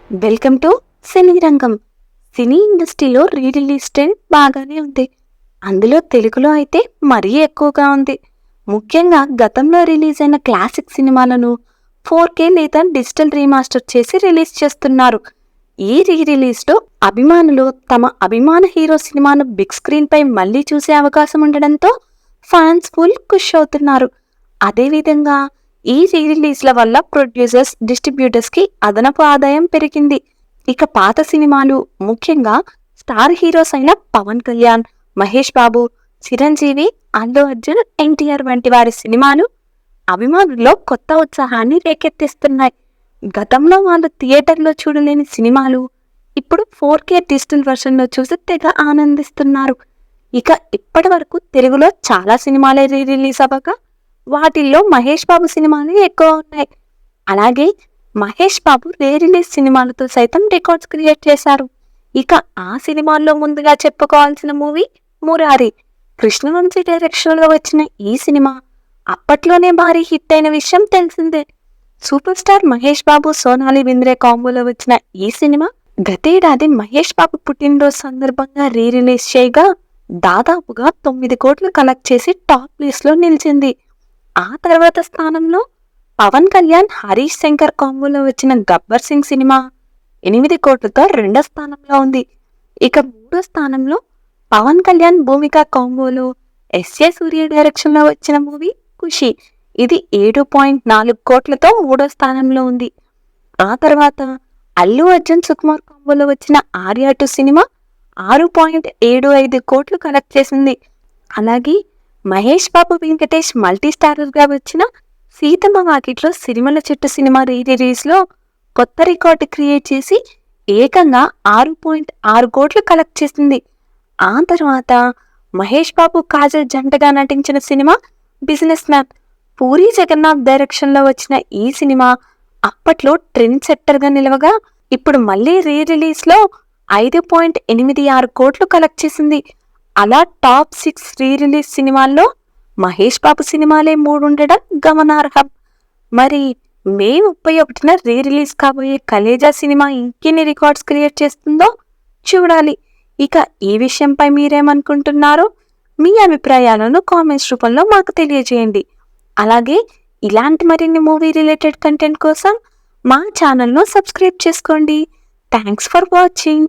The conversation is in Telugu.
వెల్కమ్ టు సినీ రంగం. సినీ ఇండస్ట్రీలో రీ రిలీజ్ ట్రెండ్ బాగానే ఉంది. అందులో తెలుగులో అయితే మరీ ఎక్కువగా ఉంది. ముఖ్యంగా గతంలో రిలీజ్ అయిన క్లాసిక్ సినిమాలను 4K లేదా డిజిటల్ రీమాస్టర్ చేసి రిలీజ్ చేస్తున్నారు. ఈ రీ రిలీజ్లో అభిమానులు తమ అభిమాన హీరో సినిమాను బిగ్ స్క్రీన్ పై మళ్ళీ చూసే అవకాశం ఉండడంతో ఫ్యాన్స్ ఫుల్ ఖుష్ అవుతున్నారు. అదేవిధంగా ఈ రీ రిలీజ్ల వల్ల ప్రొడ్యూసర్స్, డిస్ట్రిబ్యూటర్స్ కి అదనపు ఆదాయం పెరిగింది. ఇక పాత సినిమాలు, ముఖ్యంగా స్టార్ హీరోస్ అయిన పవన్ కళ్యాణ్, మహేష్ బాబు, చిరంజీవి, అల్లు అర్జున్, ఎన్టీఆర్ వంటి వారి సినిమాలు అభిమానుల్లో కొత్త ఉత్సాహాన్ని రేకెత్తిస్తున్నాయి. గతంలో వాళ్ళు థియేటర్లో చూడలేని సినిమాలు ఇప్పుడు 4K డిజిటల్ వర్షన్లో చూసి తెగ ఆనందిస్తున్నారు. ఇక ఇప్పటి వరకు తెలుగులో చాలా సినిమాలే రీ రిలీజ్ అవ్వగా వాటిల్లో మహేష్ బాబు సినిమాలు ఎక్కువ ఉన్నాయి. అలాగే మహేష్ బాబు రీ రిలీజ్ సినిమాలతో సైతం రికార్డ్స్ క్రియేట్ చేశారు. ఇక ఆ సినిమాల్లో ముందుగా చెప్పుకోవాల్సిన మూవీ మురారి. కృష్ణవంశీ డైరెక్షన్లో వచ్చిన ఈ సినిమా అప్పట్లోనే భారీ హిట్ అయిన విషయం తెలిసిందే. సూపర్ స్టార్ మహేష్ బాబు, సోనాలి బింద్రే కాంబోలో వచ్చిన ఈ సినిమా గతేడాది మహేష్ బాబు పుట్టినరోజు సందర్భంగా రీ రిలీజ్ చేయగా దాదాపుగా 9 కోట్లు కలెక్ట్ చేసి టాప్ ప్లేస్ లో నిలిచింది. ఆ తర్వాత స్థానంలో పవన్ కళ్యాణ్, హరీష్ శంకర్ కాంబోలో వచ్చిన గబ్బర్ సింగ్ సినిమా 8 కోట్లతో రెండో స్థానంలో ఉంది. ఇక మూడో స్థానంలో పవన్ కళ్యాణ్, భూమిక కాంబోలో ఎస్ఏ సూర్య డైరెక్షన్లో వచ్చిన మూవీ ఖుషి. ఇది 7.4 కోట్లతో మూడో స్థానంలో ఉంది. ఆ తర్వాత అల్లు అర్జున్, సుకుమార్ కాంబోలో వచ్చిన ఆర్య 2 సినిమా 6.75 కోట్లు కలెక్ట్ చేసింది. అలాగే మహేష్ బాబు, వెంకటేష్ మల్టీ స్టారర్గా వచ్చిన సీతమ్మ వాకిట్లో సిరిమల చెట్టు సినిమా రీ రిలీజ్లో కొత్త రికార్డు క్రియేట్ చేసి ఏకంగా 6.6 కోట్లు కలెక్ట్ చేసింది. ఆ తర్వాత మహేష్ బాబు, కాజల్ జంటగా నటించిన సినిమా బిజినెస్ మ్యాన్. పూరి జగన్నాథ్ డైరెక్షన్లో వచ్చిన ఈ సినిమా అప్పట్లో ట్రెండ్ సెట్టర్గా నిలవగా ఇప్పుడు మళ్ళీ రీ రిలీజ్లో 5.86 కోట్లు కలెక్ట్ చేసింది. అలా టాప్ 6 రీ రిలీజ్ సినిమాల్లో మహేష్ బాబు సినిమాలే 3 ఉండడం గమనార్హం. మరి మే 31న రీ రిలీజ్ కాబోయే కలేజా సినిమా ఇంకెన్ని రికార్డ్స్ క్రియేట్ చేస్తుందో చూడాలి. ఇక ఈ విషయంపై మీరేమనుకుంటున్నారో మీ అభిప్రాయాలను కామెంట్స్ రూపంలో మాకు తెలియజేయండి. అలాగే ఇలాంటి మరిన్ని మూవీ రిలేటెడ్ కంటెంట్ కోసం మా ఛానల్ను సబ్స్క్రైబ్ చేసుకోండి. Thanks for watching.